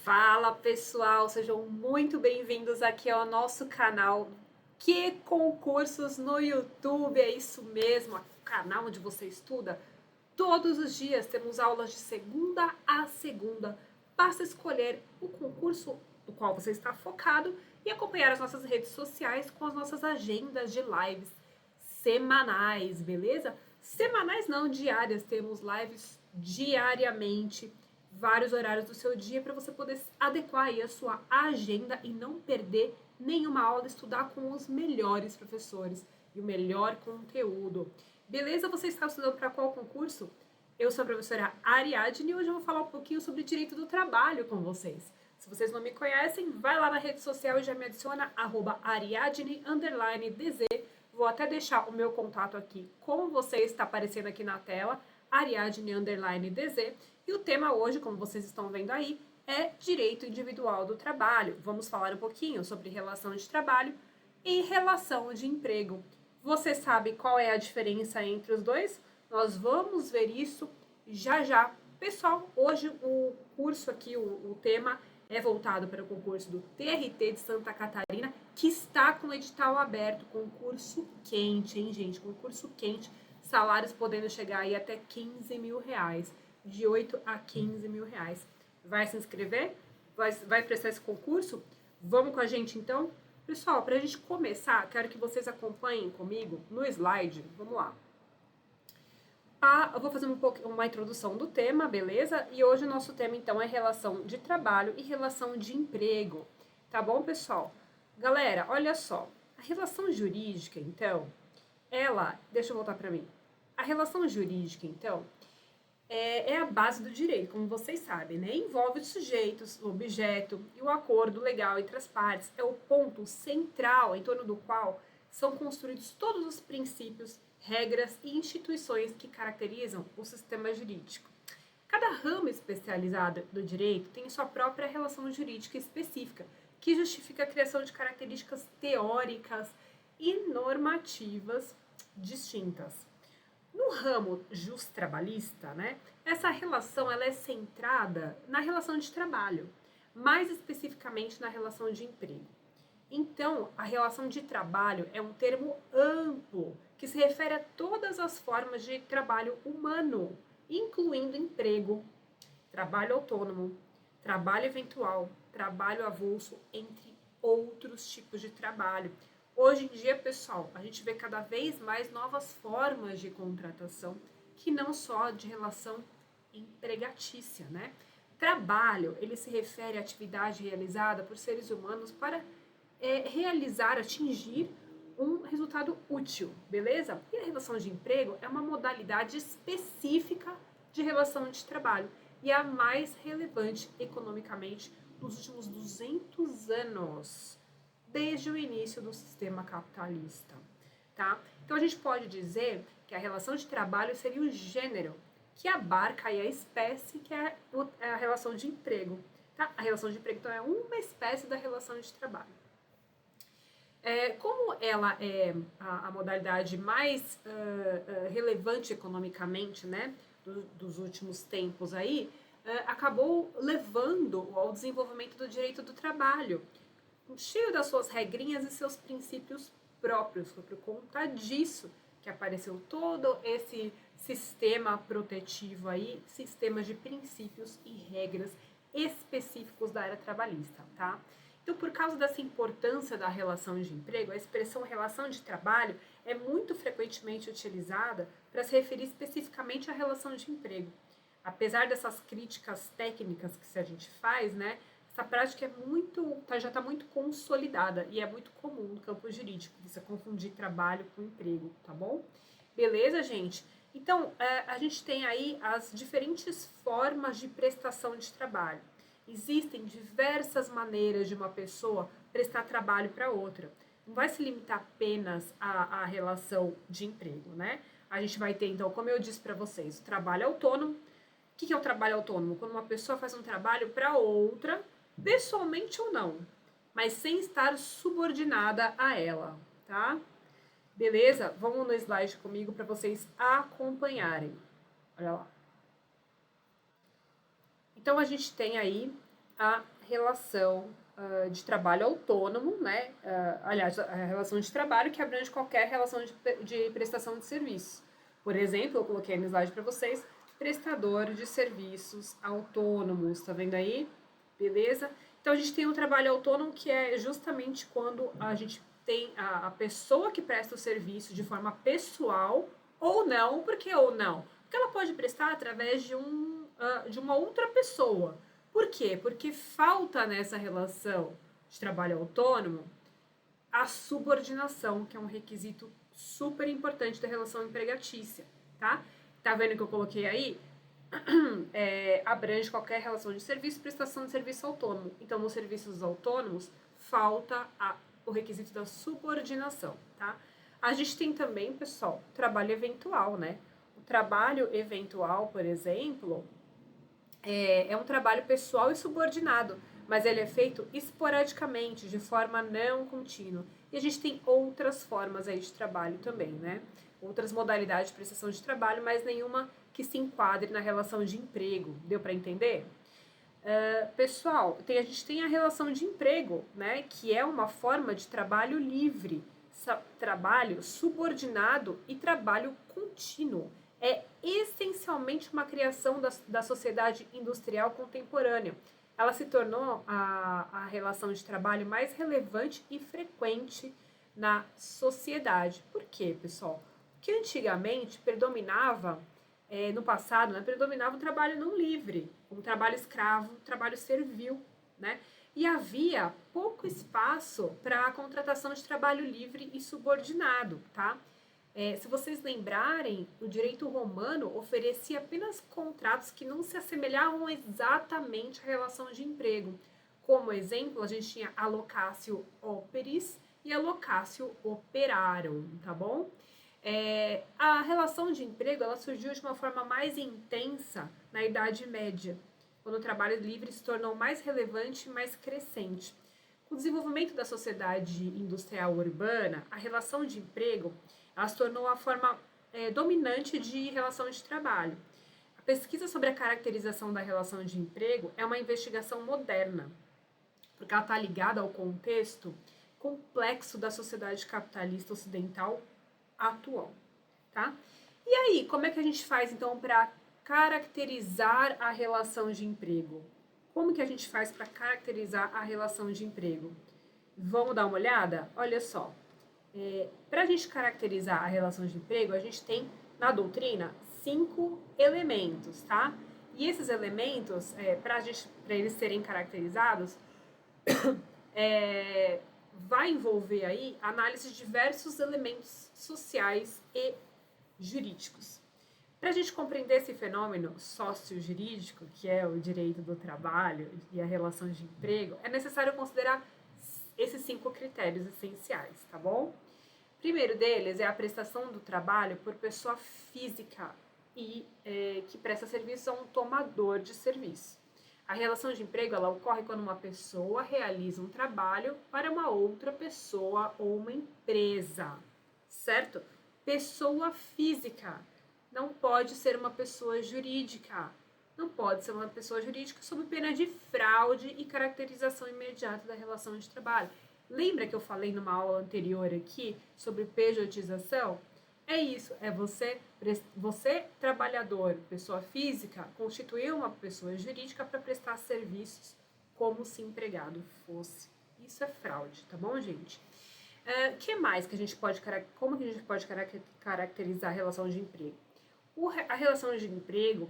Fala pessoal, sejam muito bem-vindos aqui ao nosso canal Que Concursos no YouTube. É isso mesmo, o canal onde você estuda todos os dias. Temos aulas de segunda a segunda. Basta escolher o concurso no qual você está focado e acompanhar as nossas redes sociais com as nossas agendas de lives semanais, beleza? Semanais não, diárias. Temos lives diariamente, vários horários do seu dia para você poder adequar aí a sua agenda e não perder nenhuma aula, estudar com os melhores professores e o melhor conteúdo. Beleza? Você está estudando para qual concurso? Eu sou a professora Ariadne e hoje eu vou falar um pouquinho sobre direito do trabalho com vocês. Se vocês não me conhecem, vai lá na rede social e já me adiciona @ariadne_dz. Vou até deixar o meu contato aqui com vocês, está aparecendo aqui na tela, Ariadne_dz. E o tema hoje, como vocês estão vendo aí, é direito individual do trabalho. Vamos falar um pouquinho sobre relação de trabalho e relação de emprego. Você sabe qual é a diferença entre os dois? Nós vamos ver isso já já. Pessoal, hoje o curso aqui, o tema é voltado para o concurso do TRT de Santa Catarina, que está com o edital aberto, concurso quente, hein, gente? Concurso quente, salários podendo chegar aí até R$ 15.000, de 8 a 15 mil reais. Vai se inscrever? Vai prestar esse concurso? Vamos com a gente então? Pessoal, para a gente começar, quero que vocês acompanhem comigo no slide. Vamos lá. Eu vou fazer uma introdução do tema, beleza? E hoje o nosso tema, então, é relação de trabalho e relação de emprego. Tá bom, pessoal? Galera, olha só. A relação jurídica, então, deixa eu voltar para mim. A relação jurídica, então, é a base do direito, como vocês sabem, né? Envolve os sujeitos, o objeto e o acordo legal entre as partes. É o ponto central em torno do qual são construídos todos os princípios, regras e instituições que caracterizam o sistema jurídico. Cada ramo especializado do direito tem sua própria relação jurídica específica, que justifica a criação de características teóricas e normativas distintas. No ramo justrabalhista, né, essa relação ela é centrada na relação de trabalho, mais especificamente na relação de emprego. Então, a relação de trabalho é um termo amplo que se refere a todas as formas de trabalho humano, incluindo emprego, trabalho autônomo, trabalho eventual, trabalho avulso, entre outros tipos de trabalho. Hoje em dia, pessoal, a gente vê cada vez mais novas formas de contratação, que não só de relação empregatícia, né? Trabalho, ele se refere à atividade realizada por seres humanos para atingir um resultado útil, beleza? E a relação de emprego é uma modalidade específica de relação de trabalho e a mais relevante economicamente nos últimos 200 anos, desde o início do sistema capitalista, tá? Então a gente pode dizer que a relação de trabalho seria o gênero que abarca aí a espécie que é a relação de emprego, tá? A relação de emprego, então, é uma espécie da relação de trabalho. Como ela é a modalidade mais relevante economicamente, né, dos últimos tempos aí, acabou levando ao desenvolvimento do direito do trabalho, cheio das suas regrinhas e seus princípios próprios. Foi por conta disso que apareceu todo esse sistema protetivo aí, sistemas de princípios e regras específicos da área trabalhista, tá? Então, por causa dessa importância da relação de emprego, a expressão relação de trabalho é muito frequentemente utilizada para se referir especificamente à relação de emprego. Apesar dessas críticas técnicas que a gente faz, né, essa prática já está muito consolidada e é muito comum no campo jurídico, você confundir trabalho com emprego, tá bom? Beleza, gente? Então, a gente tem aí as diferentes formas de prestação de trabalho. Existem diversas maneiras de uma pessoa prestar trabalho para outra. Não vai se limitar apenas à relação de emprego, né? A gente vai ter, então, como eu disse para vocês, o trabalho autônomo. O que é o trabalho autônomo? Quando uma pessoa faz um trabalho para outra, pessoalmente ou não, mas sem estar subordinada a ela, tá? Beleza? Vamos no slide comigo para vocês acompanharem. Olha lá. Então, a gente tem aí a relação de trabalho autônomo, né? Aliás, a relação de trabalho que abrange qualquer relação de prestação de serviços. Por exemplo, eu coloquei no slide para vocês, prestador de serviços autônomos, tá vendo aí? Beleza? Então, a gente tem um trabalho autônomo que é justamente quando a gente tem a pessoa que presta o serviço de forma pessoal ou não. Por que ou não? Porque ela pode prestar através de uma outra pessoa. Por quê? Porque falta nessa relação de trabalho autônomo a subordinação, que é um requisito super importante da relação empregatícia, tá? Tá vendo que eu coloquei aí? Abrange qualquer relação de serviço e prestação de serviço autônomo. Então, nos serviços autônomos, falta o requisito da subordinação, tá? A gente tem também, pessoal, trabalho eventual, né? O trabalho eventual, por exemplo, é um trabalho pessoal e subordinado, mas ele é feito esporadicamente, de forma não contínua. E a gente tem outras formas aí de trabalho também, né? Outras modalidades de prestação de trabalho, mas nenhuma que se enquadre na relação de emprego. Deu para entender? Pessoal, a gente tem a relação de emprego, né? Que é uma forma de trabalho livre, trabalho subordinado e trabalho contínuo. É essencialmente uma criação da sociedade industrial contemporânea. Ela se tornou a relação de trabalho mais relevante e frequente na sociedade. Por quê, pessoal? Porque antigamente predominava, no passado, né, predominava o trabalho não livre, um trabalho escravo, um trabalho servil, né? E havia pouco espaço para a contratação de trabalho livre e subordinado, tá? Se vocês lembrarem, o direito romano oferecia apenas contratos que não se assemelhavam exatamente à relação de emprego. Como exemplo, a gente tinha a locatio operis e a locatio operarum, tá bom? A relação de emprego ela surgiu de uma forma mais intensa na Idade Média, quando o trabalho livre se tornou mais relevante e mais crescente. Com o desenvolvimento da sociedade industrial urbana, a relação de emprego ela se tornou a forma dominante de relação de trabalho. A pesquisa sobre a caracterização da relação de emprego é uma investigação moderna, porque ela está ligada ao contexto complexo da sociedade capitalista ocidental atual, tá? E aí, como é que a gente faz então para caracterizar a relação de emprego? Como que a gente faz para caracterizar a relação de emprego? Vamos dar uma olhada? Olha só. Para a gente caracterizar a relação de emprego, a gente tem na doutrina 5 elementos, tá? E esses elementos, para eles serem caracterizados, vai envolver aí análise de diversos elementos sociais e jurídicos. Para a gente compreender esse fenômeno sócio-jurídico, que é o direito do trabalho e a relação de emprego, é necessário considerar esses 5 critérios essenciais, tá bom? O primeiro deles é a prestação do trabalho por pessoa física e que presta serviço a um tomador de serviço. A relação de emprego ela ocorre quando uma pessoa realiza um trabalho para uma outra pessoa ou uma empresa, certo? Pessoa física não pode ser uma pessoa jurídica. Não pode ser uma pessoa jurídica sob pena de fraude e caracterização imediata da relação de trabalho. Lembra que eu falei numa aula anterior aqui sobre pejotização? É isso, é você trabalhador, pessoa física, constituir uma pessoa jurídica para prestar serviços como se empregado fosse. Isso é fraude, tá bom, gente? Que mais que a gente pode como que a gente pode caracterizar a relação de emprego? A relação de emprego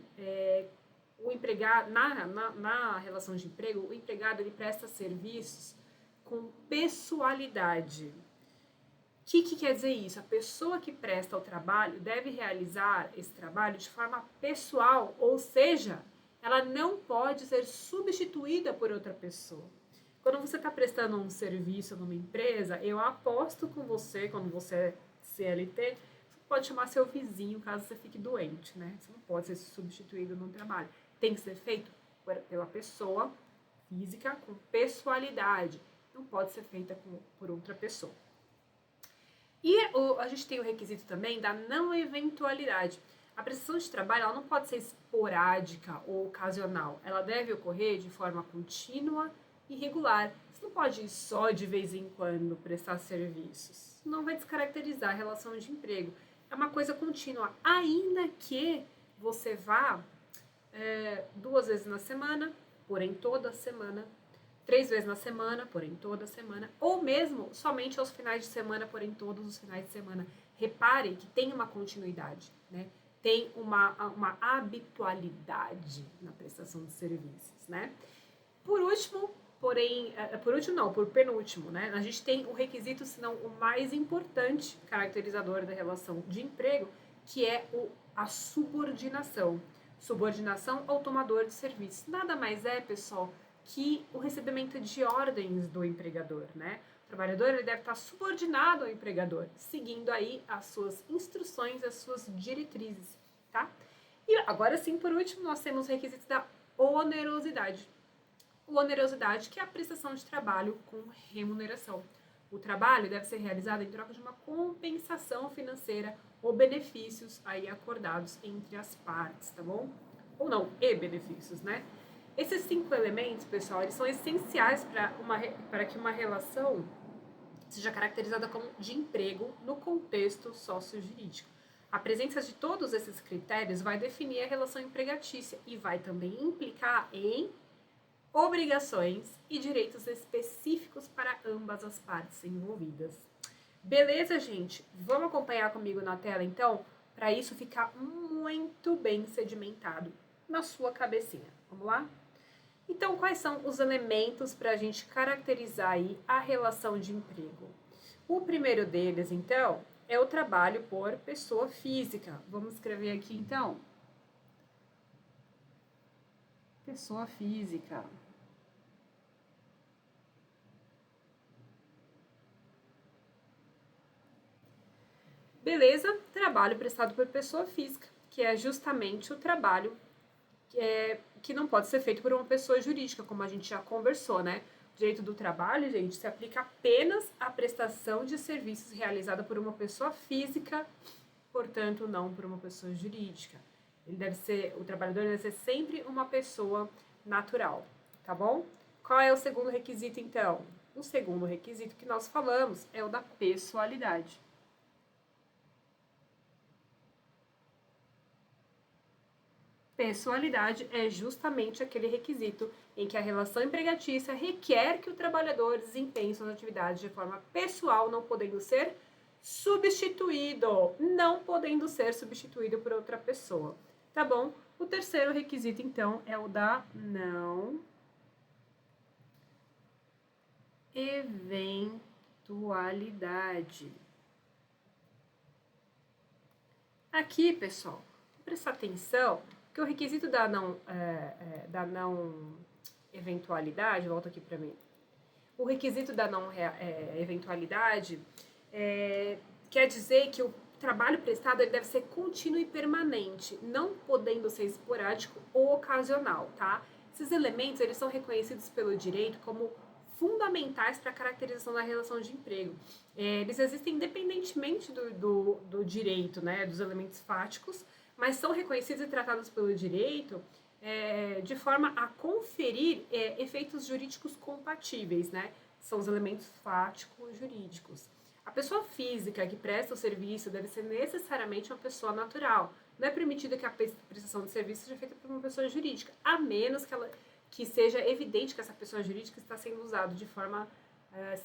o empregado na relação de emprego, o empregado ele presta serviços com pessoalidade. O que quer dizer isso? A pessoa que presta o trabalho deve realizar esse trabalho de forma pessoal, ou seja, ela não pode ser substituída por outra pessoa. Quando você está prestando um serviço numa empresa, eu aposto com você, quando você é CLT, você pode chamar seu vizinho caso você fique doente, né? Você não pode ser substituído no trabalho. Tem que ser feito pela pessoa física com pessoalidade. Não pode ser feita por outra pessoa. E a gente tem o requisito também da não eventualidade. A prestação de trabalho ela não pode ser esporádica ou ocasional. Ela deve ocorrer de forma contínua e regular. Você não pode ir só de vez em quando prestar serviços. Não vai descaracterizar a relação de emprego. É uma coisa contínua, ainda que você vá 2 vezes na semana, porém toda semana, 3 vezes na semana, porém toda semana, ou mesmo somente aos finais de semana, porém todos os finais de semana. Repare que tem uma continuidade, né? Tem uma habitualidade na prestação de serviços, né? Por último, porém, por penúltimo, né? A gente tem o requisito, se não o mais importante caracterizador da relação de emprego, que é a subordinação. Subordinação ao tomador de serviço. Nada mais é, pessoal, que o recebimento de ordens do empregador, né? O trabalhador ele deve estar subordinado ao empregador, seguindo aí as suas instruções, as suas diretrizes, tá? E agora sim, por último, nós temos os requisitos da onerosidade. Onerosidade, que é a prestação de trabalho com remuneração. O trabalho deve ser realizado em troca de uma compensação financeira ou benefícios aí acordados entre as partes, tá bom? Ou não, e benefícios, né? Esses 5 elementos, pessoal, eles são essenciais para que uma relação seja caracterizada como de emprego no contexto sociojurídico. A presença de todos esses critérios vai definir a relação empregatícia e vai também implicar em obrigações e direitos específicos para ambas as partes envolvidas. Beleza, gente? Vamos acompanhar comigo na tela, então, para isso ficar muito bem sedimentado na sua cabecinha. Vamos lá? Então, quais são os elementos para a gente caracterizar aí a relação de emprego? O primeiro deles, então, é o trabalho por pessoa física. Vamos escrever aqui, então. Pessoa física. Beleza? Trabalho prestado por pessoa física, que é justamente o trabalho que não pode ser feito por uma pessoa jurídica, como a gente já conversou, né? O direito do trabalho, gente, se aplica apenas à prestação de serviços realizada por uma pessoa física, portanto, não por uma pessoa jurídica. O trabalhador deve ser sempre uma pessoa natural, tá bom? Qual é o segundo requisito, então? O segundo requisito que nós falamos é o da pessoalidade. Pessoalidade é justamente aquele requisito em que a relação empregatícia requer que o trabalhador desempenhe suas atividades de forma pessoal, não podendo ser substituído, por outra pessoa, tá bom? O terceiro requisito, então, é o da não eventualidade. Aqui, pessoal, prestar atenção que o requisito da não eventualidade, volta aqui para mim. O requisito da não eventualidade quer dizer que o trabalho prestado ele deve ser contínuo e permanente, não podendo ser esporádico ou ocasional, tá? Esses elementos eles são reconhecidos pelo direito como fundamentais para a caracterização da relação de emprego. Eles existem independentemente do direito, né, dos elementos fáticos, mas são reconhecidos e tratados pelo direito de forma a conferir efeitos jurídicos compatíveis, né? São os elementos fáticos jurídicos. A pessoa física que presta o serviço deve ser necessariamente uma pessoa natural. Não é permitido que a prestação de serviço seja feita por uma pessoa jurídica, a menos que seja evidente que essa pessoa jurídica está sendo usada de forma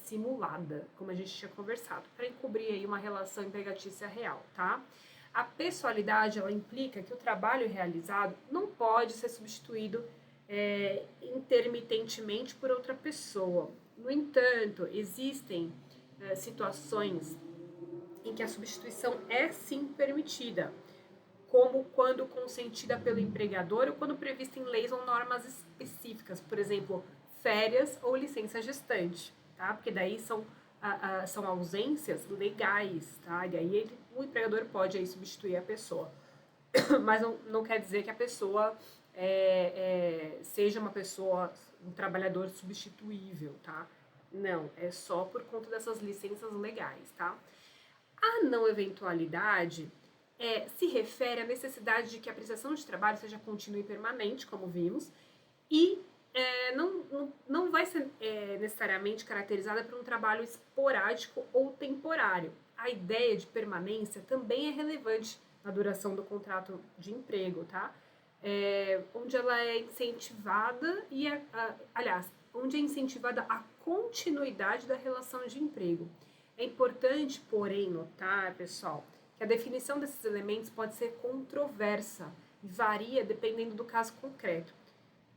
simulada, como a gente tinha conversado, para encobrir aí uma relação empregatícia real, tá? A pessoalidade, ela implica que o trabalho realizado não pode ser substituído intermitentemente por outra pessoa. No entanto, existem situações em que a substituição é sim permitida, como quando consentida pelo empregador ou quando prevista em leis ou normas específicas, por exemplo, férias ou licença gestante, tá? Porque daí são ausências legais, tá? E aí o empregador pode aí substituir a pessoa. Mas não quer dizer que a pessoa seja um trabalhador substituível, tá? Não, é só por conta dessas licenças legais, tá? A não eventualidade se refere à necessidade de que a prestação de trabalho seja contínua e permanente, como vimos, e não vai ser necessariamente caracterizada por um trabalho esporádico ou temporário. A ideia de permanência também é relevante na duração do contrato de emprego, tá? Onde ela é incentivada onde é incentivada a continuidade da relação de emprego. É importante, porém, notar, pessoal, que a definição desses elementos pode ser controversa e varia dependendo do caso concreto.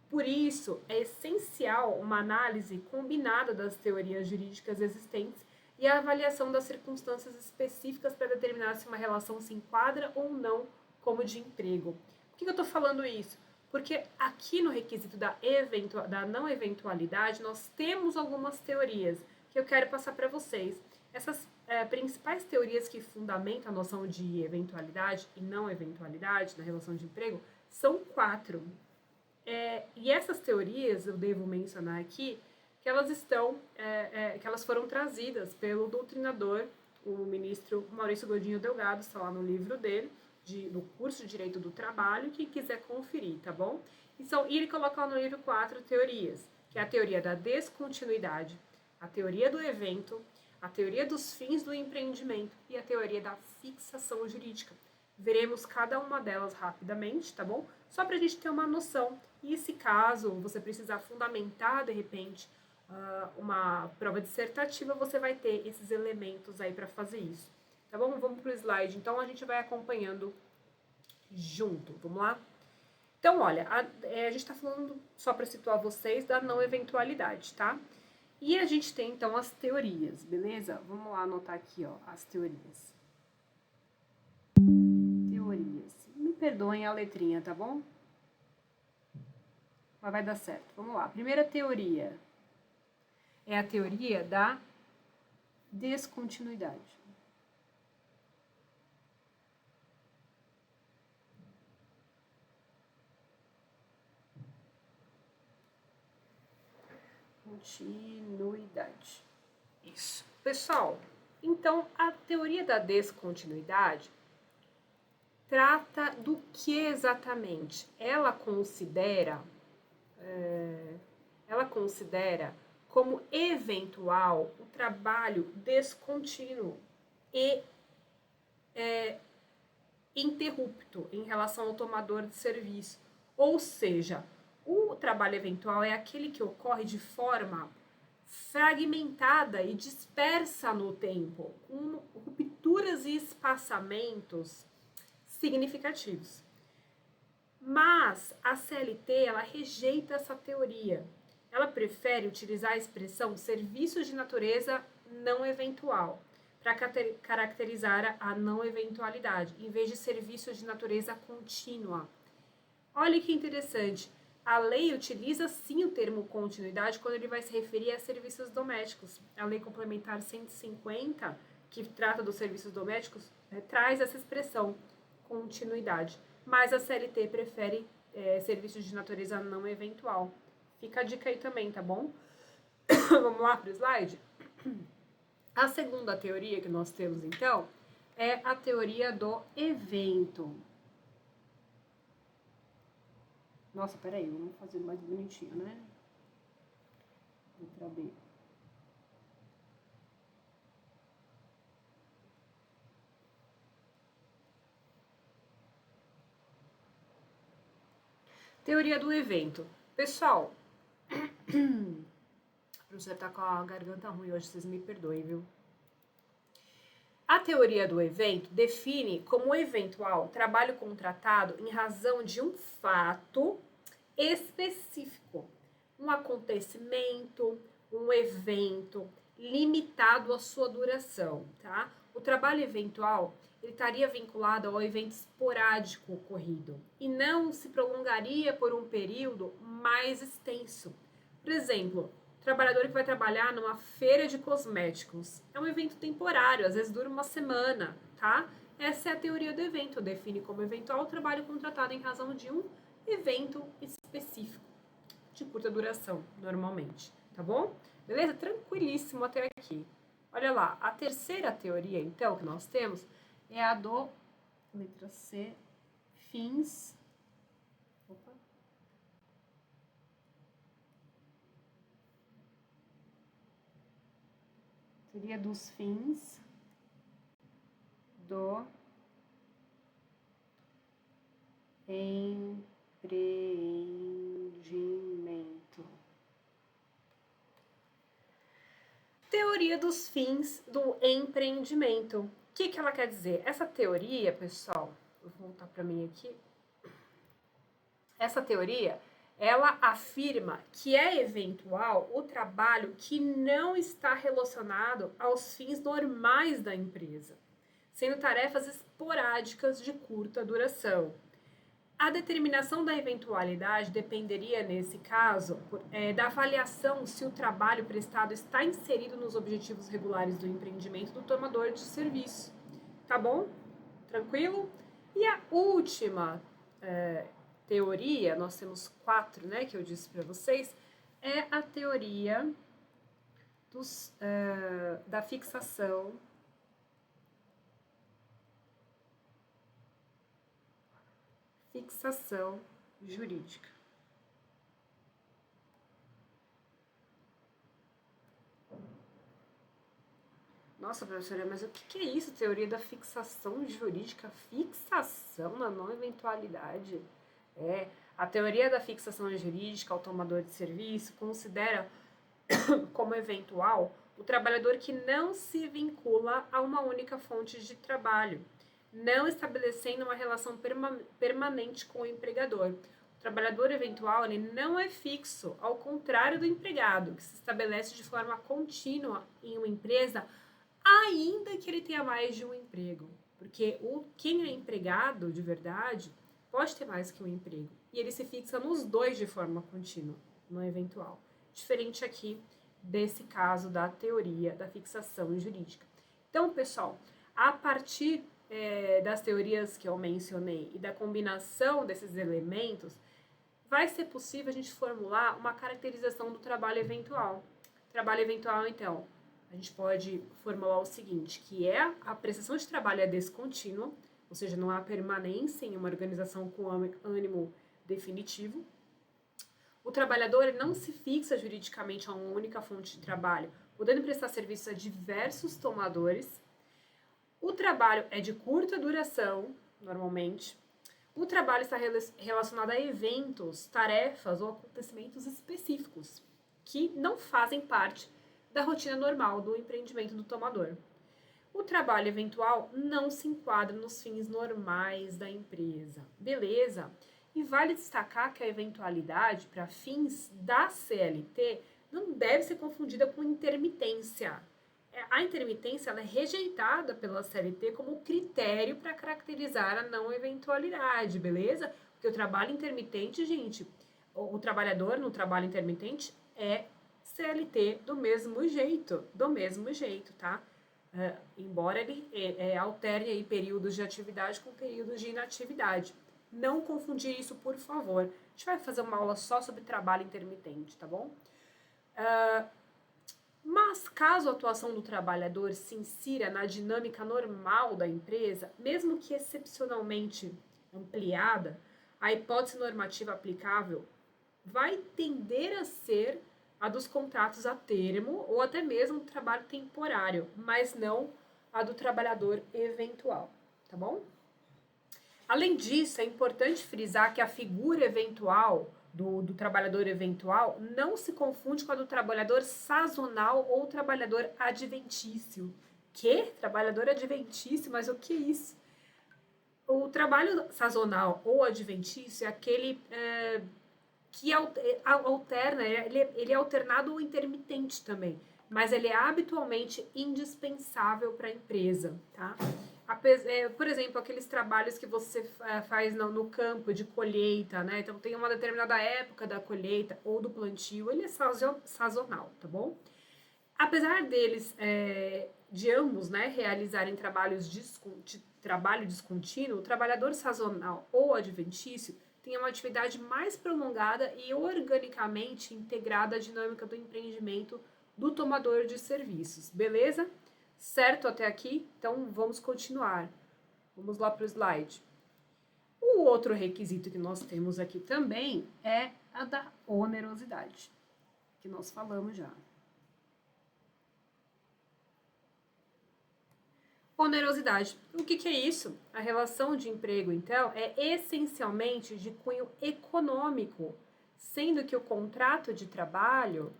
Por isso, é essencial uma análise combinada das teorias jurídicas existentes e a avaliação das circunstâncias específicas para determinar se uma relação se enquadra ou não como de emprego. Por que eu estou falando isso? Porque aqui no requisito da não eventualidade, nós temos algumas teorias que eu quero passar para vocês. Essas principais teorias que fundamentam a noção de eventualidade e não eventualidade na relação de emprego são 4. E essas teorias, eu devo mencionar aqui, que elas foram trazidas pelo doutrinador, o ministro Maurício Godinho Delgado, está lá no livro dele, no curso de Direito do Trabalho, quem quiser conferir, tá bom? Então, ele coloca lá no livro 4 teorias, que é a teoria da descontinuidade, a teoria do evento, a teoria dos fins do empreendimento e a teoria da fixação jurídica. Veremos cada uma delas rapidamente, tá bom? Só para a gente ter uma noção. E se caso você precisar fundamentar, de repente, uma prova dissertativa, você vai ter esses elementos aí para fazer isso. Tá bom? Vamos para o slide. Então, a gente vai acompanhando junto. Vamos lá? Então, olha, a gente está falando, só para situar vocês, da não eventualidade, tá? E a gente tem, então, as teorias, beleza? Vamos lá anotar aqui, ó, as teorias. Me perdoem a letrinha, tá bom? Mas vai dar certo. Vamos lá. A primeira teoria é a teoria da descontinuidade. Continuidade. Isso. Pessoal, então a teoria da descontinuidade trata do que exatamente? Ela considera como eventual o trabalho descontínuo e interrupto em relação ao tomador de serviço. Ou seja, o trabalho eventual é aquele que ocorre de forma fragmentada e dispersa no tempo, com rupturas e espaçamentos significativos. Mas a CLT, ela rejeita essa teoria. Ela prefere utilizar a expressão serviços de natureza não eventual para caracterizar a não eventualidade, em vez de serviços de natureza contínua. Olha que interessante. A lei utiliza sim o termo continuidade quando ele vai se referir a serviços domésticos. A Lei Complementar 150, que trata dos serviços domésticos, traz essa expressão, continuidade. Mas a CLT prefere serviços de natureza não eventual. Fica a dica aí também, tá bom? Vamos lá para o slide? A segunda teoria que nós temos, então, é a teoria do evento. Nossa, peraí, vamos fazer mais bonitinho, né? Letra B. Teoria do evento. Pessoal, a professora tá com a garganta ruim hoje, vocês me perdoem, viu? A teoria do evento define como eventual trabalho contratado em razão de um fato específico, um acontecimento, um evento limitado à sua duração, tá? O trabalho eventual, ele estaria vinculado ao evento esporádico ocorrido e não se prolongaria por um período mais extenso. Por exemplo, o trabalhador que vai trabalhar numa feira de cosméticos é um evento temporário, às vezes dura uma semana, tá? Essa é a teoria do evento, define como eventual o trabalho contratado em razão de um evento específico, de curta duração, normalmente, tá bom? Beleza? Tranquilíssimo até aqui. Olha lá, a terceira teoria, então, que nós temos é a do Letra C, fins. Opa. Teoria dos fins do empreendimento. Teoria dos fins do empreendimento. O que ela quer dizer? Essa teoria, pessoal, vou voltar para mim aqui. Essa teoria, ela afirma que é eventual o trabalho que não está relacionado aos fins normais da empresa, sendo tarefas esporádicas de curta duração. A determinação da eventualidade dependeria, nesse caso, da avaliação se o trabalho prestado está inserido nos objetivos regulares do empreendimento do tomador de serviço. Tá bom? Tranquilo? E a última teoria, nós temos 4, né, que eu disse para vocês, é a teoria da fixação jurídica. Nossa, professora, mas o que é isso? Teoria da fixação jurídica? Fixação na não eventualidade? A teoria da fixação jurídica ao tomador de serviço considera como eventual o trabalhador que não se vincula a uma única fonte de trabalho, não estabelecendo uma relação permanente com o empregador. O trabalhador eventual ele não é fixo, ao contrário do empregado, que se estabelece de forma contínua em uma empresa, ainda que ele tenha mais de um emprego. Porque quem é empregado de verdade pode ter mais que um emprego. E ele se fixa nos dois de forma contínua, não eventual. Diferente aqui desse caso da teoria da fixação jurídica. Então, pessoal, a partir das teorias que eu mencionei e da combinação desses elementos, vai ser possível a gente formular uma caracterização do trabalho eventual. Trabalho eventual, então, a gente pode formular o seguinte, que a prestação de trabalho é descontínua, ou seja, não há permanência em uma organização com ânimo definitivo. O trabalhador ele não se fixa juridicamente a uma única fonte de trabalho, podendo prestar serviços a diversos tomadores. O trabalho é de curta duração, normalmente. O trabalho está relacionado a eventos, tarefas ou acontecimentos específicos, que não fazem parte da rotina normal do empreendimento do tomador. O trabalho eventual não se enquadra nos fins normais da empresa. Beleza? E vale destacar que a eventualidade para fins da CLT não deve ser confundida com intermitência. A intermitência ela é rejeitada pela CLT como critério para caracterizar a não eventualidade, beleza? Porque o trabalho intermitente, gente, o trabalhador no trabalho intermitente é CLT do mesmo jeito, tá? Embora ele alterne aí períodos de atividade com períodos de inatividade. Não confundir isso, por favor. A gente vai fazer uma aula só sobre trabalho intermitente, tá bom? Mas caso a atuação do trabalhador se insira na dinâmica normal da empresa, mesmo que excepcionalmente ampliada, a hipótese normativa aplicável vai tender a ser a dos contratos a termo ou até mesmo do trabalho temporário, mas não a do trabalhador eventual, tá bom? Além disso, é importante frisar que a figura eventual do trabalhador eventual não se confunde com a do trabalhador sazonal ou trabalhador adventício. Que? Trabalhador adventício? Mas o que é isso? O trabalho sazonal ou adventício é aquele que alterna, ele é alternado ou intermitente também, mas ele é habitualmente indispensável para a empresa, tá? Por exemplo, aqueles trabalhos que você faz no campo de colheita, né? Então tem uma determinada época da colheita ou do plantio, ele é sazonal, tá bom? Apesar deles, de ambos, né, realizarem trabalho descontínuo, o trabalhador sazonal ou adventício tem uma atividade mais prolongada e organicamente integrada à dinâmica do empreendimento do tomador de serviços, beleza? Certo até aqui? Então, vamos continuar. Vamos lá para o slide. O outro requisito que nós temos aqui também é a da onerosidade, que nós falamos já. Onerosidade. O que é isso? A relação de emprego, então, é essencialmente de cunho econômico, sendo que o contrato de trabalho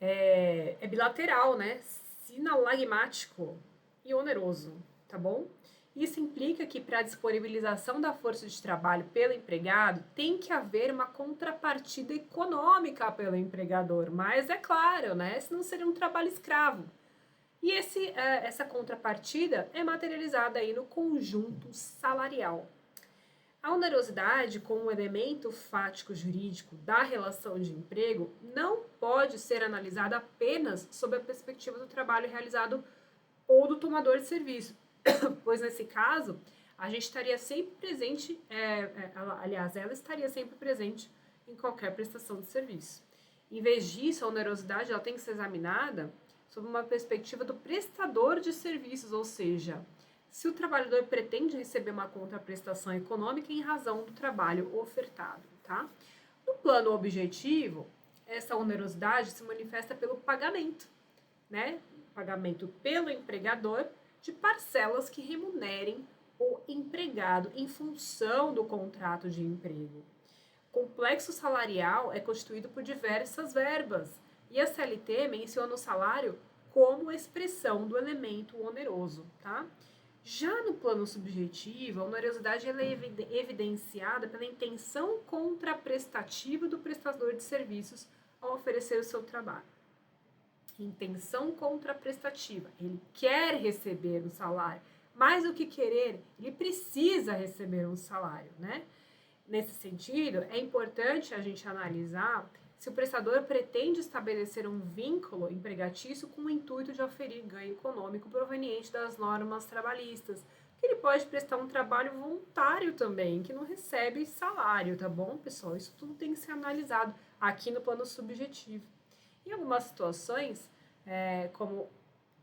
é bilateral, né? Sinalagmático e oneroso, tá bom? Isso implica que para a disponibilização da força de trabalho pelo empregado tem que haver uma contrapartida econômica pelo empregador, mas é claro, né? Senão seria um trabalho escravo. E essa contrapartida é materializada aí no conjunto salarial. A onerosidade, como um elemento fático jurídico da relação de emprego, não pode ser analisada apenas sob a perspectiva do trabalho realizado ou do tomador de serviço, pois nesse caso a gente estaria sempre presente, ela estaria sempre presente em qualquer prestação de serviço. Em vez disso, a onerosidade ela tem que ser examinada sob uma perspectiva do prestador de serviços, ou seja, se o trabalhador pretende receber uma contraprestação econômica em razão do trabalho ofertado, tá? No plano objetivo, essa onerosidade se manifesta pelo pagamento, né? Pagamento pelo empregador de parcelas que remunerem o empregado em função do contrato de emprego. O complexo salarial é constituído por diversas verbas, e a CLT menciona o salário como expressão do elemento oneroso, tá? Já no plano subjetivo, a onerosidade ela é evidenciada pela intenção contraprestativa do prestador de serviços ao oferecer o seu trabalho. Intenção contraprestativa. Ele quer receber um salário, mais do que querer, ele precisa receber um salário, né? Nesse sentido, é importante a gente analisar se o prestador pretende estabelecer um vínculo empregatício com o intuito de oferir ganho econômico proveniente das normas trabalhistas, que ele pode prestar um trabalho voluntário também, que não recebe salário, tá bom, pessoal? Isso tudo tem que ser analisado aqui no plano subjetivo. Em algumas situações, como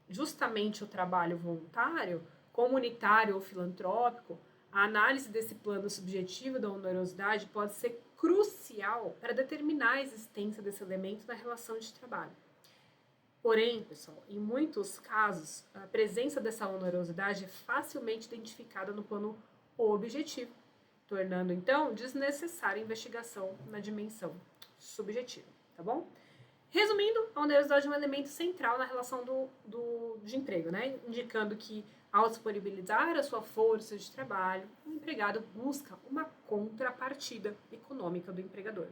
justamente o trabalho voluntário, comunitário ou filantrópico, a análise desse plano subjetivo da onerosidade pode ser crucial para determinar a existência desse elemento na relação de trabalho. Porém, pessoal, em muitos casos, a presença dessa onerosidade é facilmente identificada no plano objetivo, tornando, então, desnecessária a investigação na dimensão subjetiva, tá bom? Resumindo, a onerosidade é um elemento central na relação de emprego, né? Indicando que, ao disponibilizar a sua força de trabalho, o empregado busca uma contrapartida econômica do empregador.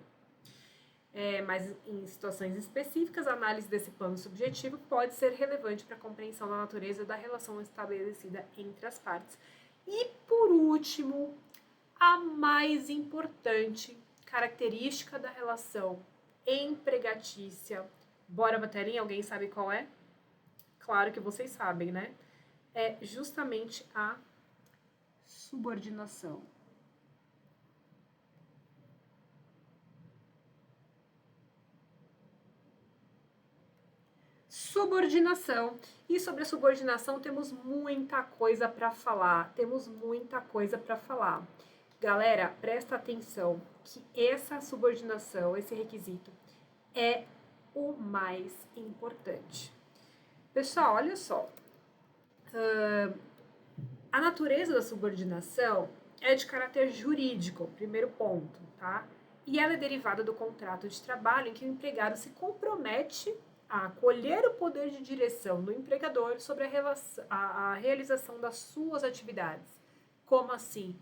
Mas em situações específicas, a análise desse plano subjetivo pode ser relevante para a compreensão da natureza da relação estabelecida entre as partes. E, por último, a mais importante característica da relação empregatícia. Bora pra telinha? Alguém sabe qual é? Claro que vocês sabem, né? É justamente a subordinação. Subordinação. E sobre a subordinação temos muita coisa para falar. Galera, presta atenção que essa subordinação, esse requisito, é o mais importante. Pessoal, olha só. A natureza da subordinação é de caráter jurídico, primeiro ponto, tá? E ela é derivada do contrato de trabalho em que o empregado se compromete a acolher o poder de direção do empregador sobre a realização das suas atividades. Como assim?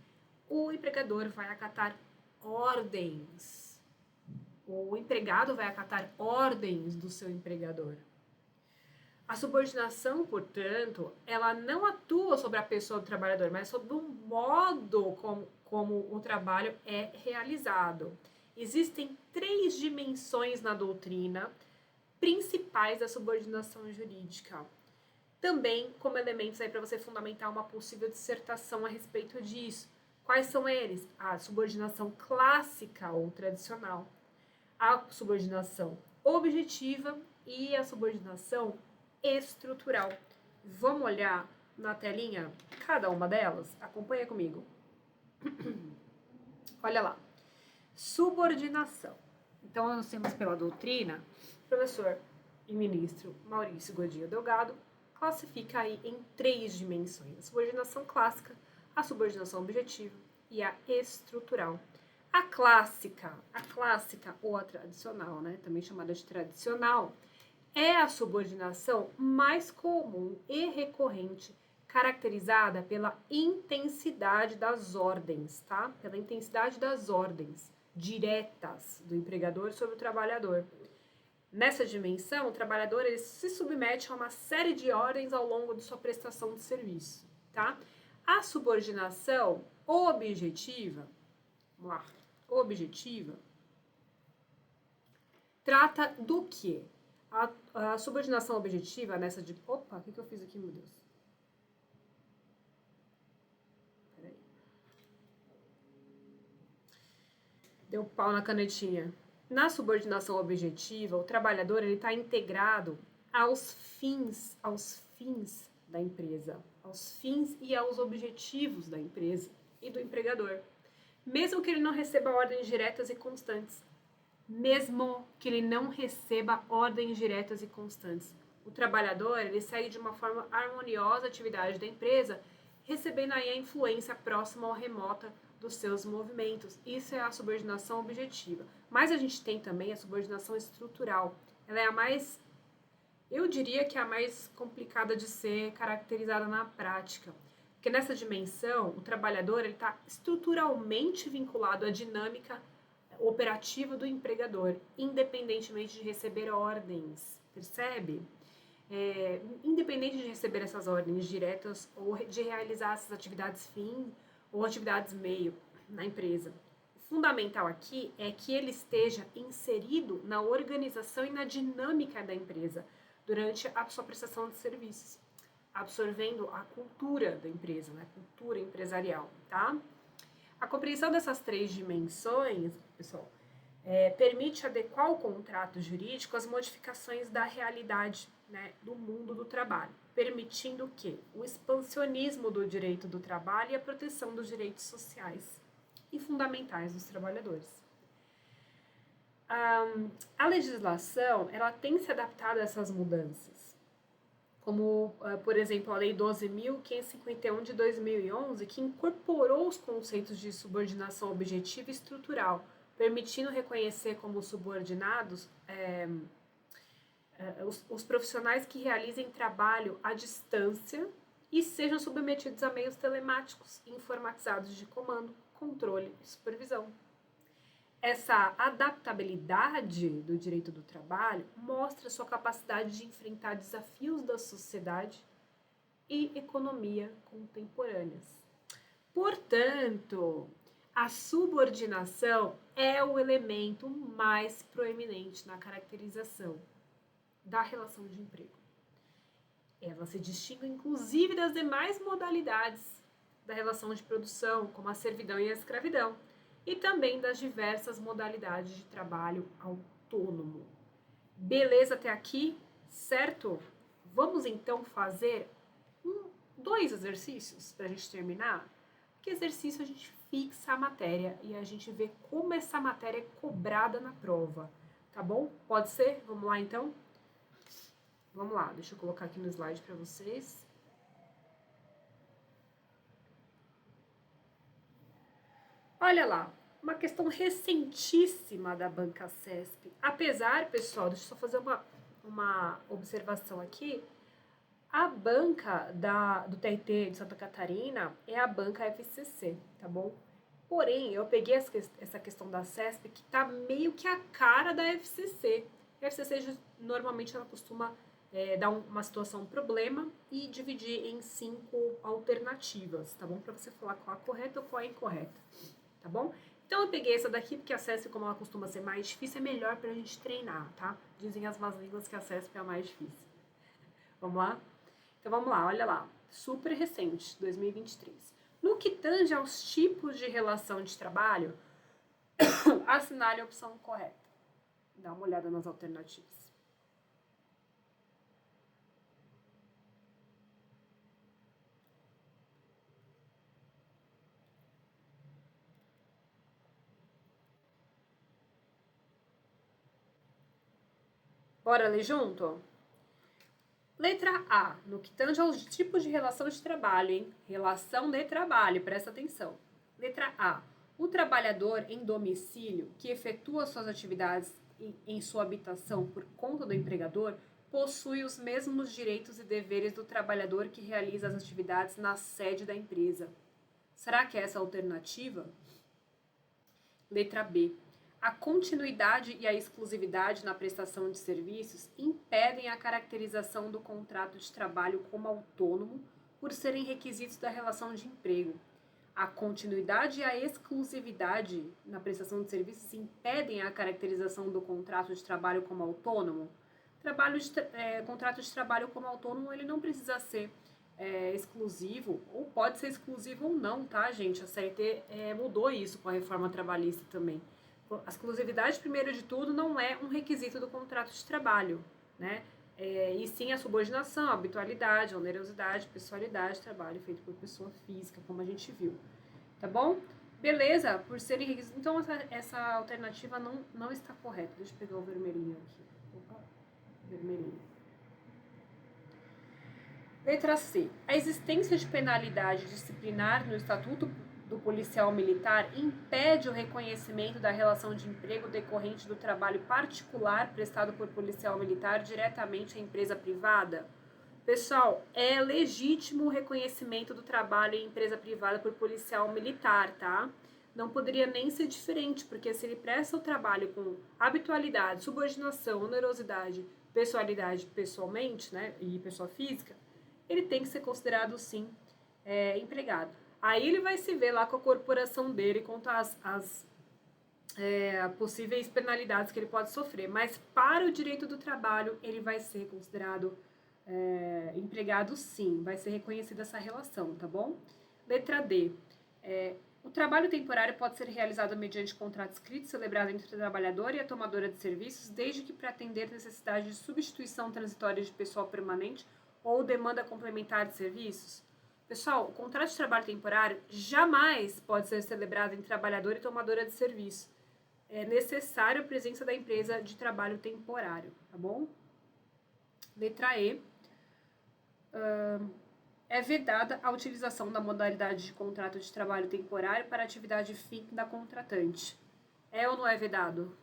O empregador vai acatar ordens. O empregado vai acatar ordens do seu empregador. A subordinação, portanto, ela não atua sobre a pessoa do trabalhador, mas sobre o modo como o trabalho é realizado. Existem 3 dimensões na doutrina principais da subordinação jurídica. Também como elementos aí para você fundamentar uma possível dissertação a respeito disso. Quais são eles? A subordinação clássica ou tradicional, a subordinação objetiva e a subordinação estrutural. Vamos olhar na telinha cada uma delas? Acompanha comigo. Olha lá. Subordinação. Então, nós temos pela doutrina, o professor e ministro Maurício Godinho Delgado classifica aí em 3 dimensões: a subordinação clássica, a subordinação objetiva e a estrutural. A clássica ou a tradicional, né, também chamada de tradicional, é a subordinação mais comum e recorrente, caracterizada pela intensidade das ordens, tá? Pela intensidade das ordens diretas do empregador sobre o trabalhador. Nessa dimensão, o trabalhador ele se submete a uma série de ordens ao longo de sua prestação de serviço, tá? A subordinação objetiva, vamos lá, objetiva, trata do quê? A subordinação objetiva nessa de... Opa, o que eu fiz aqui, meu Deus? Peraí. Deu pau na canetinha. Na subordinação objetiva, o trabalhador está integrado aos fins da empresa, aos fins e aos objetivos da empresa e do empregador, mesmo que ele não receba ordens diretas e constantes. O trabalhador ele segue de uma forma harmoniosa a atividade da empresa, recebendo aí a influência próxima ou remota dos seus movimentos. Isso é a subordinação objetiva. Mas a gente tem também a subordinação estrutural. Ela é a mais, eu diria que é a mais complicada de ser caracterizada na prática. Porque nessa dimensão, o trabalhador está estruturalmente vinculado à dinâmica operativa do empregador, independentemente de receber ordens, percebe? Independente de receber essas ordens diretas ou de realizar essas atividades fim ou atividades meio na empresa. O fundamental aqui é que ele esteja inserido na organização e na dinâmica da empresa durante a sua prestação de serviços, absorvendo a cultura da empresa, né? Cultura empresarial, tá? A compreensão dessas 3 dimensões, pessoal, permite adequar o contrato jurídico às modificações da realidade, né, do mundo do trabalho, permitindo que o expansionismo do direito do trabalho e a proteção dos direitos sociais e fundamentais dos trabalhadores. A legislação ela tem se adaptado a essas mudanças, como, por exemplo, a Lei 12.551 de 2011, que incorporou os conceitos de subordinação objetiva e estrutural, permitindo reconhecer como subordinados os profissionais que realizem trabalho à distância e sejam submetidos a meios telemáticos e informatizados de comando, controle e supervisão. Essa adaptabilidade do direito do trabalho mostra sua capacidade de enfrentar desafios da sociedade e economia contemporâneas. Portanto, a subordinação é o elemento mais proeminente na caracterização da relação de emprego. Ela se distingue, inclusive, das demais modalidades da relação de produção, como a servidão e a escravidão, e também das diversas modalidades de trabalho autônomo. Beleza até aqui, certo? Vamos então fazer 2 exercícios para a gente terminar. Que exercício a gente fixa a matéria e a gente vê como essa matéria é cobrada na prova, tá bom? Pode ser? Vamos lá então? Vamos lá, deixa eu colocar aqui no slide para vocês. Olha lá, uma questão recentíssima da Banca CESP. Apesar, pessoal, deixa eu só fazer uma observação aqui. A banca do TRT de Santa Catarina é a banca FCC, tá bom? Porém, eu peguei essa questão da CESP que tá meio que a cara da FCC. A FCC normalmente ela costuma dar uma situação, um problema e dividir em 5 alternativas, tá bom? Para você falar qual é a correta ou qual é a incorreta, tá bom? Então eu peguei essa daqui porque a CESP, como ela costuma ser mais difícil, é melhor pra gente treinar, tá? Dizem as más línguas que a CESP é a mais difícil. Vamos lá? Então vamos lá, olha lá. Super recente, 2023. No que tange aos tipos de relação de trabalho, assinale a opção correta. Dá uma olhada nas alternativas. Bora ler junto? Letra A, no que tange aos tipos de relação de trabalho, hein? Relação de trabalho, presta atenção. Letra A, o trabalhador em domicílio que efetua suas atividades em sua habitação por conta do empregador possui os mesmos direitos e deveres do trabalhador que realiza as atividades na sede da empresa. Será que é essa a alternativa? Letra B. A continuidade e a exclusividade na prestação de serviços impedem a caracterização do contrato de trabalho como autônomo por serem requisitos da relação de emprego. A continuidade e a exclusividade na prestação de serviços impedem a caracterização do contrato de trabalho como autônomo. Contrato de trabalho como autônomo, ele não precisa ser exclusivo, ou pode ser exclusivo ou não, tá, gente? A CLT mudou isso com a reforma trabalhista também. A exclusividade, primeiro de tudo, não é um requisito do contrato de trabalho, né? E sim a subordinação, a habitualidade, a onerosidade, pessoalidade, trabalho feito por pessoa física, como a gente viu. Tá bom? Beleza, por serem requisitos. Então, essa alternativa não está correta. Deixa eu pegar o vermelhinho aqui. Opa, vermelhinho. Letra C. A existência de penalidade disciplinar no Estatuto do Policial Militar impede o reconhecimento da relação de emprego decorrente do trabalho particular prestado por policial militar diretamente à empresa privada? Pessoal, é legítimo o reconhecimento do trabalho em empresa privada por policial militar, tá? Não poderia nem ser diferente, porque se ele presta o trabalho com habitualidade, subordinação, onerosidade, pessoalidade pessoalmente, né, e pessoa física, ele tem que ser considerado, sim, empregado. Aí ele vai se ver lá com a corporação dele quanto às possíveis penalidades que ele pode sofrer. Mas para o direito do trabalho, ele vai ser considerado empregado, sim. Vai ser reconhecida essa relação, tá bom? Letra D. O trabalho temporário pode ser realizado mediante contrato escrito celebrado entre o trabalhador e a tomadora de serviços, desde que para atender necessidade de substituição transitória de pessoal permanente ou demanda complementar de serviços. Pessoal, o contrato de trabalho temporário jamais pode ser celebrado entre trabalhador e tomadora de serviço. É necessário a presença da empresa de trabalho temporário, tá bom? Letra E. É vedada a utilização da modalidade de contrato de trabalho temporário para atividade fim da contratante. É ou não é vedado?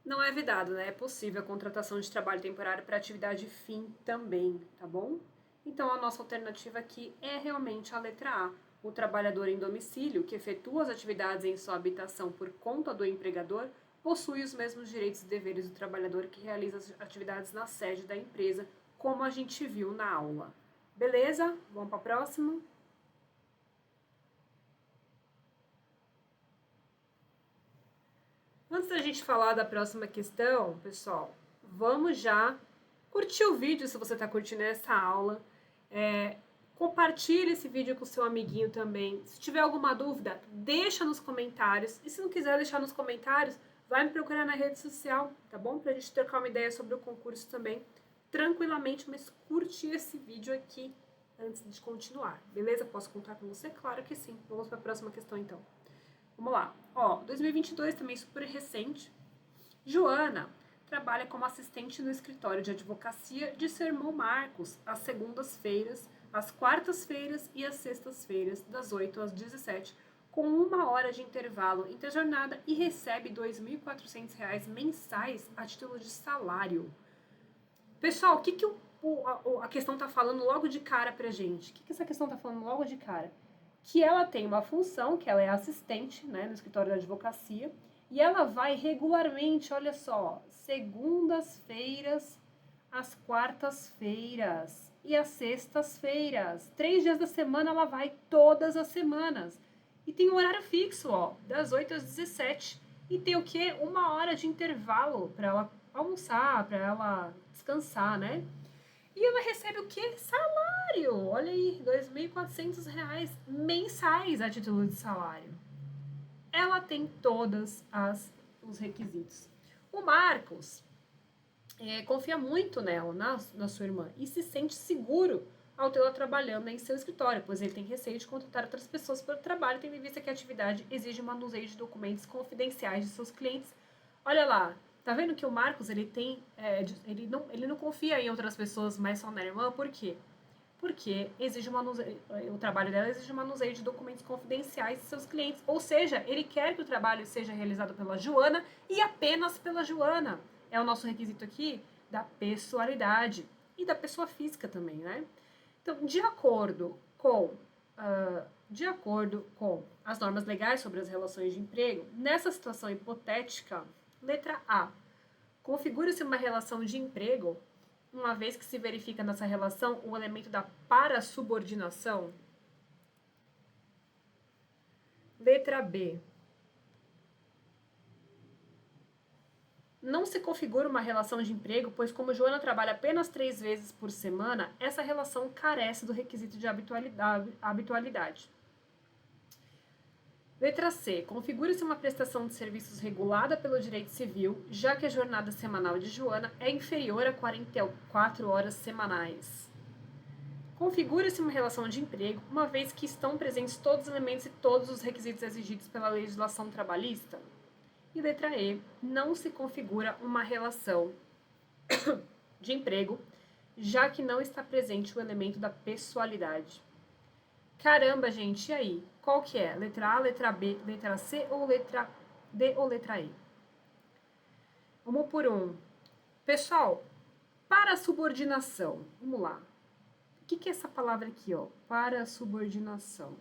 Não é vedado, né? É possível a contratação de trabalho temporário para atividade fim também, tá bom? Então, a nossa alternativa aqui é realmente a letra A. O trabalhador em domicílio, que efetua as atividades em sua habitação por conta do empregador, possui os mesmos direitos e deveres do trabalhador que realiza as atividades na sede da empresa, como a gente viu na aula. Beleza? Vamos para a próxima? Antes da gente falar da próxima questão, pessoal, vamos já curtir o vídeo se você está curtindo essa aula. Compartilhe esse vídeo com o seu amiguinho também. Se tiver alguma dúvida, deixa nos comentários. E se não quiser deixar nos comentários, vai me procurar na rede social, tá bom? Pra gente trocar uma ideia sobre o concurso também, tranquilamente, mas curte esse vídeo aqui antes de continuar, beleza? Posso contar com você? Claro que sim. Vamos para a próxima questão, então. Vamos lá. 2022 também super recente. Joana trabalha como assistente no escritório de advocacia de seu irmão Marcos, às segundas-feiras, às quartas-feiras e às sextas-feiras, das 8 às 17, com 1 hora de intervalo entre a jornada e recebe R$ 2.400 mensais a título de salário. Pessoal, o que a questão está falando logo de cara pra gente? O que essa questão está falando logo de cara? Que ela tem uma função, que ela é assistente, né, no escritório da advocacia, e ela vai regularmente, olha só, segundas-feiras, às quartas-feiras e às sextas-feiras. 3 dias da semana ela vai todas as semanas. E tem um horário fixo, das 8 às 17. E tem o quê? 1 hora de intervalo para ela almoçar, para ela descansar, né? E ela recebe o quê? Salário! Olha aí, R$ 2.400 mensais a título de salário. Ela tem todos os requisitos. O Marcos confia muito nela, na sua irmã, e se sente seguro ao tê-la trabalhando em seu escritório, pois ele tem receio de contratar outras pessoas para o trabalho, tendo em vista que a atividade exige o manuseio de documentos confidenciais de seus clientes, Olha lá, tá vendo que o Marcos, ele não confia em outras pessoas, mas só na irmã, por quê? Porque o trabalho dela exige o manuseio de documentos confidenciais de seus clientes. Ou seja, ele quer que o trabalho seja realizado pela Joana e apenas pela Joana. É o nosso requisito aqui da pessoalidade e da pessoa física também, né? Então, de acordo com as normas legais sobre as relações de emprego, nessa situação hipotética, letra A, configura-se uma relação de emprego, uma vez que se verifica nessa relação o elemento da parasubordinação. Letra B, não se configura uma relação de emprego, pois como Joana trabalha apenas 3 vezes por semana, essa relação carece do requisito de habitualidade. Letra C. Configura-se uma prestação de serviços regulada pelo direito civil, já que a jornada semanal de Joana é inferior a 44 horas semanais. Configura-se uma relação de emprego, uma vez que estão presentes todos os elementos e todos os requisitos exigidos pela legislação trabalhista. E letra E. Não se configura uma relação de emprego, já que não está presente o elemento da pessoalidade. Caramba, gente, e aí? Qual que é? Letra A, letra B, letra C ou letra D ou letra E? Vamos por um. Pessoal, para subordinação. Vamos lá. O que é essa palavra aqui, ó? Para subordinação.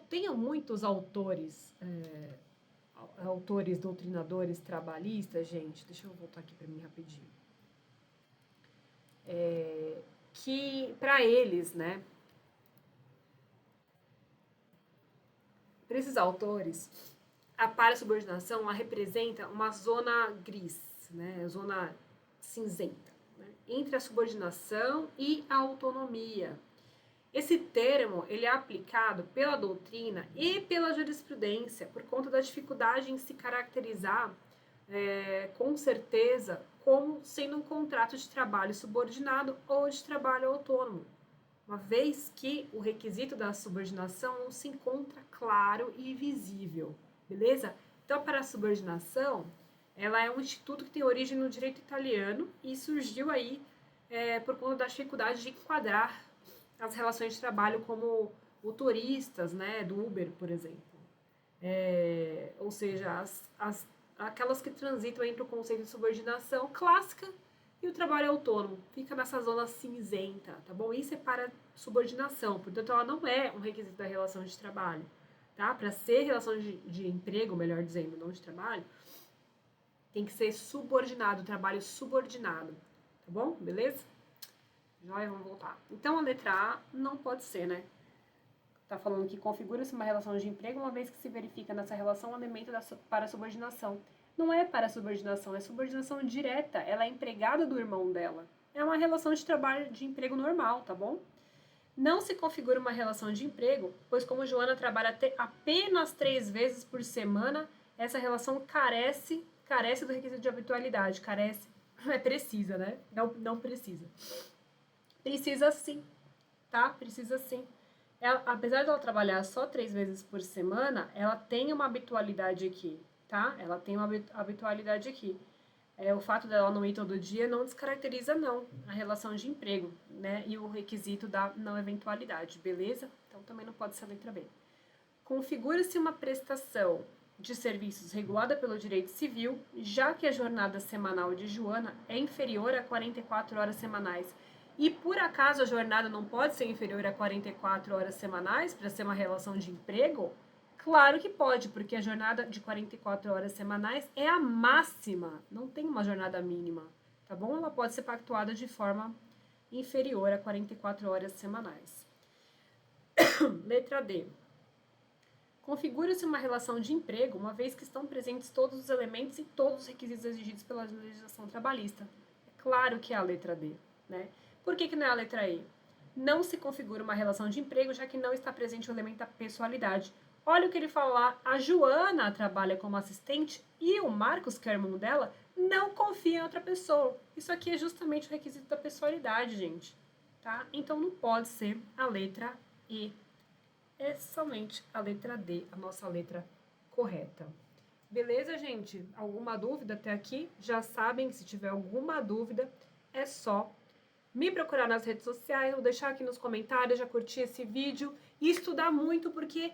Tem muitos autores doutrinadores trabalhistas, gente. Deixa eu voltar aqui para mim rapidinho. Que para eles, né? Para esses autores, a parasubordinação ela representa uma zona gris, né? Zona cinzenta, né? Entre a subordinação e a autonomia. Esse termo ele é aplicado pela doutrina e pela jurisprudência por conta da dificuldade em se caracterizar com certeza como sendo um contrato de trabalho subordinado ou de trabalho autônomo, uma vez que o requisito da subordinação não se encontra claro e visível, beleza? Então, para a subordinação, ela é um instituto que tem origem no direito italiano e surgiu aí por conta da dificuldade de enquadrar as relações de trabalho como motoristas, né, do Uber, por exemplo. Ou seja, aquelas que transitam entre o conceito de subordinação clássica e o trabalho autônomo. Fica nessa zona cinzenta, tá bom? Isso é para subordinação, portanto, ela não é um requisito da relação de trabalho, tá? Para ser relação de emprego, melhor dizendo, não de trabalho, tem que ser subordinado, trabalho subordinado, tá bom? Beleza? Joia, vamos voltar. Então, a letra A não pode ser, né? Tá falando que configura-se uma relação de emprego, uma vez que se verifica nessa relação um elemento para subordinação. Não é para subordinação, é subordinação direta. Ela é empregada do irmão dela. É uma relação de trabalho de emprego normal, tá bom? Não se configura uma relação de emprego, pois como Joana trabalha apenas 3 vezes por semana, essa relação carece do requisito de habitualidade. Precisa, né? Não precisa. Precisa sim, tá? Precisa sim. Apesar de ela trabalhar só 3 vezes por semana, ela tem uma habitualidade aqui, tá? Ela tem uma habitualidade aqui. O fato dela não ir todo dia não descaracteriza, não, a relação de emprego, né? E o requisito da não eventualidade, beleza? Então também não pode ser a letra B. Configura-se uma prestação de serviços regulada pelo direito civil, já que a jornada semanal de Joana é inferior a 44 horas semanais. E por acaso a jornada não pode ser inferior a 44 horas semanais para ser uma relação de emprego? Claro que pode, porque a jornada de 44 horas semanais é a máxima, não tem uma jornada mínima, tá bom? Ela pode ser pactuada de forma inferior a 44 horas semanais. Letra D. Configura-se uma relação de emprego, uma vez que estão presentes todos os elementos e todos os requisitos exigidos pela legislação trabalhista. É claro que é a letra D, né? Por que não é a letra E? Não se configura uma relação de emprego, já que não está presente o elemento da pessoalidade. Olha o que ele fala lá, a Joana trabalha como assistente e o Marcos, que é o irmão dela, não confia em outra pessoa. Isso aqui é justamente o requisito da pessoalidade, gente, tá? Então não pode ser a letra E. É somente a letra D, a nossa letra correta. Beleza, gente? Alguma dúvida até aqui? Já sabem que se tiver alguma dúvida, é só me procurar nas redes sociais, ou deixar aqui nos comentários, já curtir esse vídeo e estudar muito, porque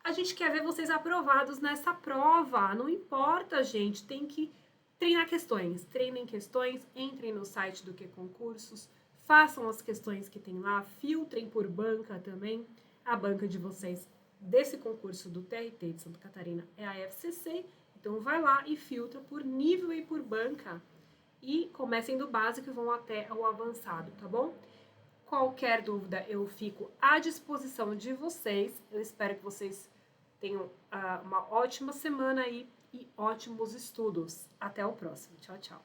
a gente quer ver vocês aprovados nessa prova. Não importa, gente, tem que treinar questões. Treinem questões, entrem no site do QConcursos, façam as questões que tem lá, filtrem por banca também. A banca de vocês desse concurso do TRT de Santa Catarina é a FCC, então vai lá e filtra por nível e por banca. E comecem do básico e vão até o avançado, tá bom? Qualquer dúvida, eu fico à disposição de vocês. Eu espero que vocês tenham uma ótima semana aí e ótimos estudos. Até o próximo. Tchau, tchau.